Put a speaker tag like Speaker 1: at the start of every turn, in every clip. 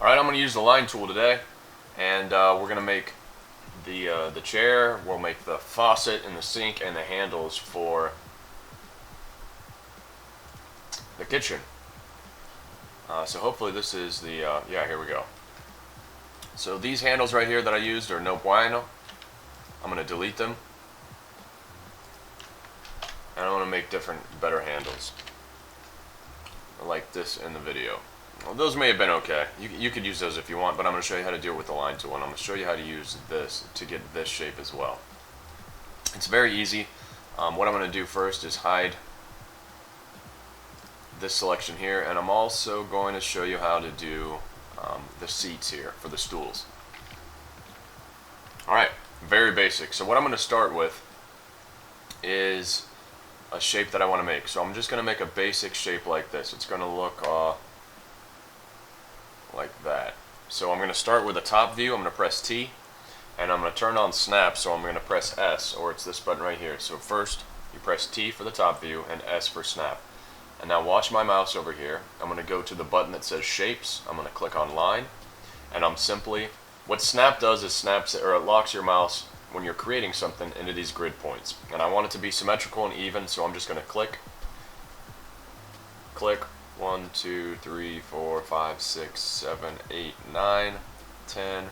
Speaker 1: Alright, I'm going to use the line tool today, and we're going to make the chair, we'll make the faucet and the sink and the handles for the kitchen. So hopefully this is the, yeah, here we go. So these handles right here that I used are no bueno. I'm going to delete them. And I want to make different, better handles. Like this in the video. Well, those may have been okay. You could use those if you want, but I'm going to show you how to deal with the line tool, and I'm going to show you how to use this to get this shape as well. It's very easy. What I'm going to do first is hide this selection here, and I'm also going to show you how to do the seats here for the stools. Alright, very basic. So what I'm going to start with is a shape that I want to make. So I'm just going to make a basic shape like this. It's going to look like that. So I'm going to start with a top view. I'm going to press T, and I'm going to turn on snap, so I'm going to press S, or it's this button right here. So first you press T for the top view and S for snap. And now watch my mouse over here. I'm going to go to the button that says shapes. I'm going to click on line, and I'm simply, what snap does is snaps, or it locks your mouse when you're creating something into these grid points. And I want it to be symmetrical and even, so I'm just going to click, 1, 2, 3, 4, 5, 6, 7, 8, 9, 10,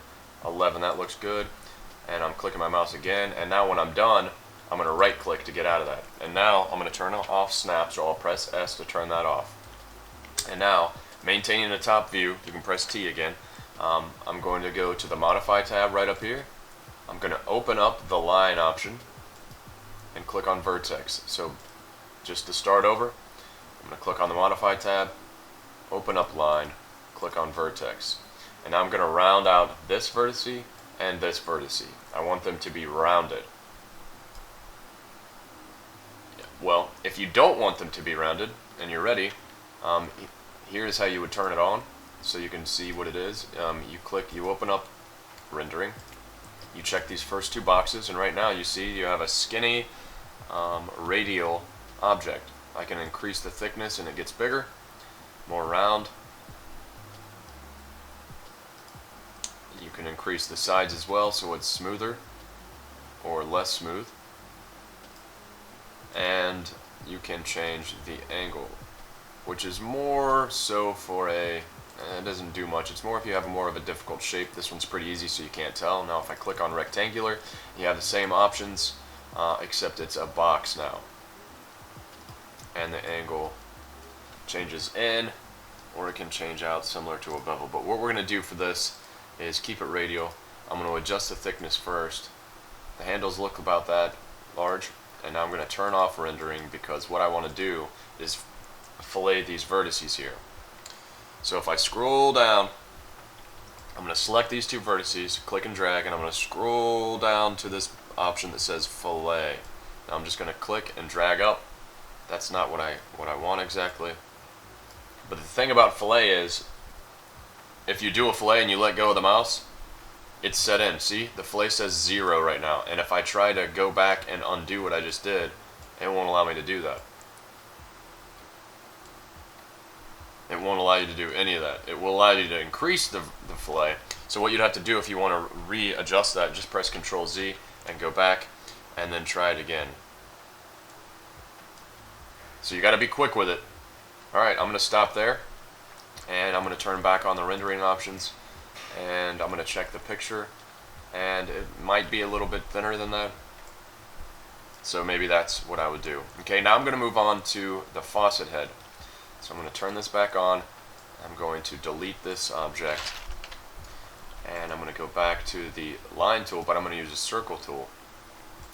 Speaker 1: 11, that looks good. And I'm clicking my mouse again, and now when I'm done, I'm going to right click to get out of that. And now I'm going to turn off snap, so I'll press S to turn that off. And now, maintaining the top view, you can press T again. I'm going to go to the modify tab right up here. I'm going to open up the line option and click on vertex. So just to start over, I'm going to click on the modify tab, open up line, click on vertex. And now I'm going to round out this vertice and this vertice. I want them to be rounded. Well, if you don't want them to be rounded and you're ready, here's how you would turn it on so you can see what it is. You open up rendering, you check these first two boxes, and right now you see you have a skinny radial object. I can increase the thickness and it gets bigger, more round. You can increase the sides as well so it's smoother or less smooth. And you can change the angle, which is more so for it doesn't do much. It's more if you have more of a difficult shape. This one's pretty easy, so you can't tell. Now if I click on rectangular, you have the same options, except it's a box now. And the angle changes in, or it can change out similar to a bevel. But what we're going to do for this is keep it radial. I'm going to adjust the thickness first. The handles look about that large. And now I'm going to turn off rendering, because what I want to do is fillet these vertices here. So if I scroll down, I'm going to select these two vertices, click and drag, and I'm going to scroll down to this option that says fillet. Now I'm just going to click and drag up. That's not what I want exactly. But the thing about fillet is, if you do a fillet and you let go of the mouse, it's set in. See, the fillet says 0 right now, and if I try to go back and undo what I just did, it won't allow me to do that. It won't allow you to do any of that. It will allow you to increase the fillet. So what you'd have to do if you want to readjust that, just press Ctrl Z and go back and then try it again. So you got to be quick with it. Alright, I'm going to stop there, and I'm going to turn back on the rendering options, and I'm going to check the picture, and it might be a little bit thinner than that, so maybe that's what I would do. Okay, now I'm going to move on to the faucet head. So I'm going to turn this back on. I'm going to delete this object, and I'm going to go back to the line tool, but I'm going to use a circle tool.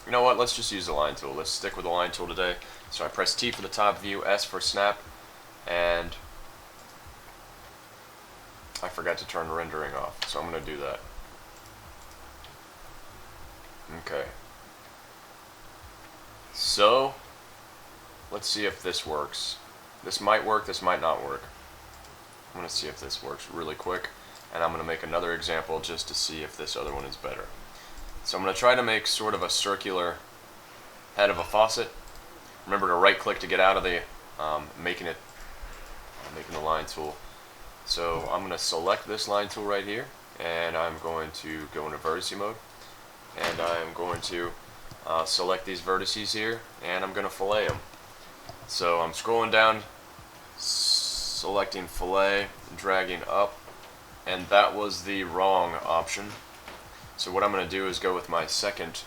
Speaker 1: You know what, let's just use the line tool. Let's stick with the line tool today. So I press T for the top view, S for snap, and I forgot to turn rendering off, so I'm going to do that. Okay. So, let's see if this works. This might work, this might not work. I'm going to see if this works really quick, and I'm going to make another example just to see if this other one is better. So I'm going to try to make sort of a circular head of a faucet. Remember to right click to get out of the making the line tool. So I'm going to select this line tool right here, and I'm going to go into vertice mode, and I'm going to select these vertices here, and I'm going to fillet them. So I'm scrolling down, selecting fillet, dragging up, and that was the wrong option. So what I'm going to do is go with my second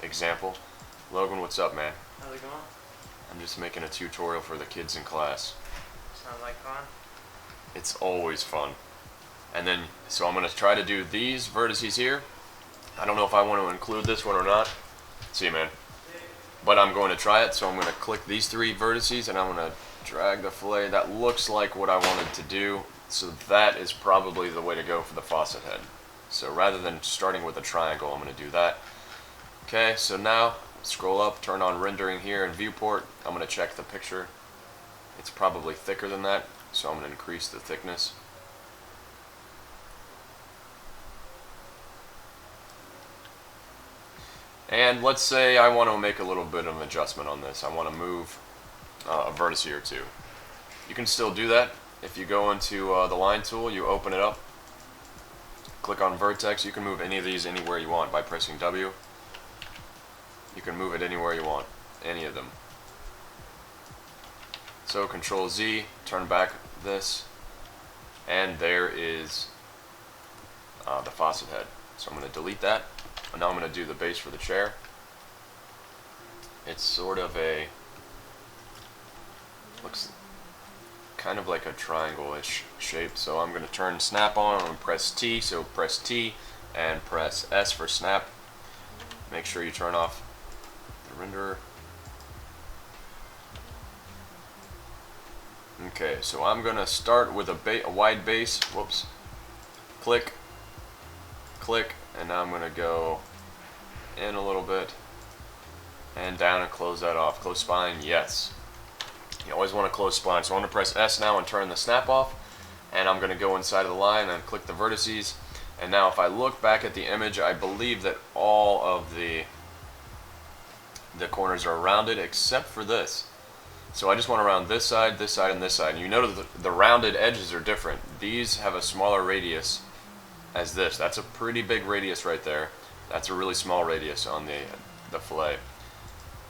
Speaker 1: example. Logan, what's up, man?
Speaker 2: How's it going?
Speaker 1: I'm just making a tutorial for the kids in class.
Speaker 2: Sounds like fun.
Speaker 1: It's always fun. And then, so I'm going to try to do these vertices here. I don't know if I want to include this one or not. See you, man. But I'm going to try it, so I'm going to click these three vertices and I'm going to drag the fillet. That looks like what I wanted to do, so that is probably the way to go for the faucet head. So rather than starting with a triangle, I'm going to do that. Okay, so now scroll up, turn on rendering here in viewport. I'm going to check the picture. It's probably thicker than that, so I'm going to increase the thickness. And let's say I want to make a little bit of an adjustment on this. I want to move a vertex or two. You can still do that. If you go into the line tool, you open it up, click on vertex. You can move any of these anywhere you want by pressing W. You can move it anywhere you want, any of them. So Control Z, turn back this, and there is the faucet head. So I'm going to delete that, and now I'm going to do the base for the chair. It's sort of a, looks kind of like a triangle-ish shape. So I'm going to turn snap on and press T. So press T and press S for snap. Make sure you turn off the renderer. Okay, so I'm going to start with a wide base. Whoops. Click, click, and now I'm going to go in a little bit and down and close that off. Close spline, yes. You always want to close spline. So I'm going to press S now and turn the snap off, and I'm going to go inside of the line and click the vertices. And now if I look back at the image, I believe that all of the corners are rounded except for this. So I just want to round this side, and this side. And you notice the rounded edges are different. These have a smaller radius as this. That's a pretty big radius right there. That's a really small radius on the fillet.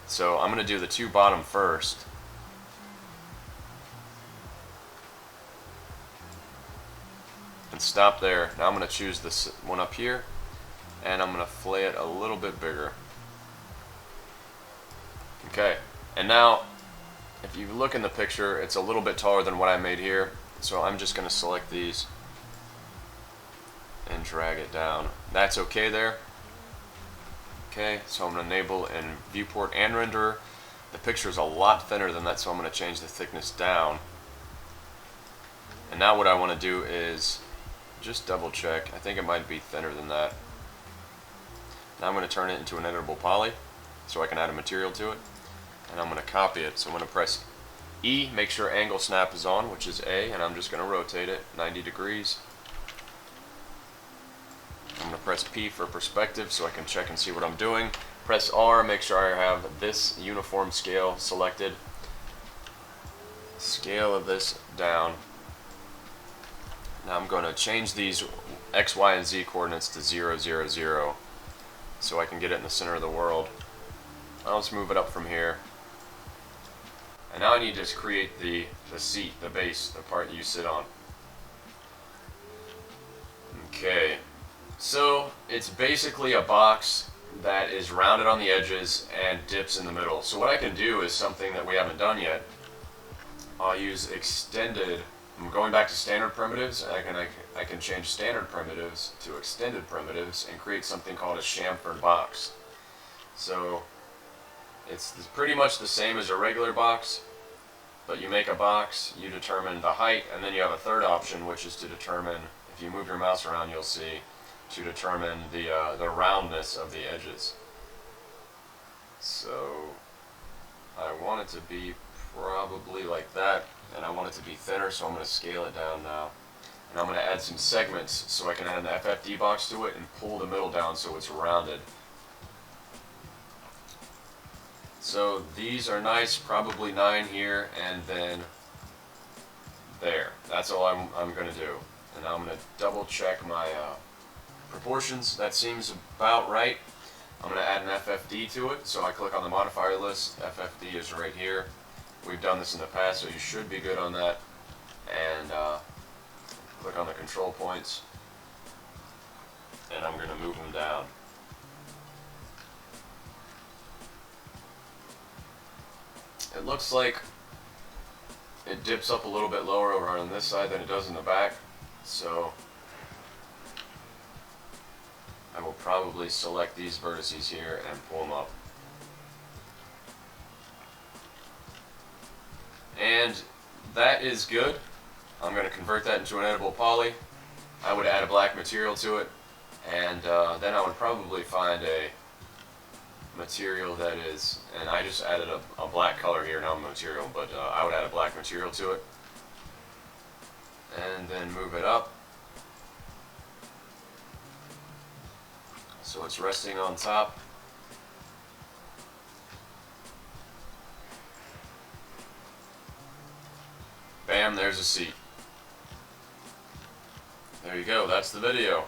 Speaker 1: So I'm going to do the two bottom first. And stop there. Now I'm going to choose this one up here, and I'm going to fillet it a little bit bigger. Okay, and now if you look in the picture, it's a little bit taller than what I made here. So I'm just going to select these and drag it down. That's okay there. Okay, so I'm going to enable in viewport and renderer. The picture is a lot thinner than that, so I'm going to change the thickness down. And now what I want to do is just double check. I think it might be thinner than that. Now I'm going to turn it into an editable poly so I can add a material to it. And I'm going to copy it. So I'm going to press E, make sure angle snap is on, which is A, and I'm just going to rotate it 90 degrees. I'm going to press P for perspective so I can check and see what I'm doing. Press R, make sure I have this uniform scale selected. Scale of this down. Now I'm going to change these X, Y, and Z coordinates to 0, 0, 0 so I can get it in the center of the world. Now let's move it up from here. And now I need to create the seat, the base, the part you sit on. Okay, so it's basically a box that is rounded on the edges and dips in the middle. So what I can do is something that we haven't done yet. I'll use extended. I'm going back to standard primitives. I can change standard primitives to extended primitives and create something called a chamfered box. So it's pretty much the same as a regular box, but you make a box, you determine the height, and then you have a third option, which is to determine, if you move your mouse around, you'll see, to determine the roundness of the edges. So I want it to be probably like that, and I want it to be thinner, so I'm going to scale it down now. And I'm going to add some segments so I can add an FFD box to it and pull the middle down so it's rounded. So these are nice, probably 9 here, and then there. That's all I'm going to do. And I'm going to double check my proportions. That seems about right. I'm going to add an FFD to it, so I click on the modifier list. FFD is right here. We've done this in the past, so you should be good on that. And click on the control points, and I'm going to move them down. It looks like it dips up a little bit lower over on this side than it does in the back, so I will probably select these vertices here and pull them up. And that is good. I'm going to convert that into an editable poly. I would add a black material to it, and then I would probably find a material that is, and I just added a black color here, not material, but I would add a black material to it, and then move it up so it's resting on top. Bam, there's a seat. There you go, that's the video.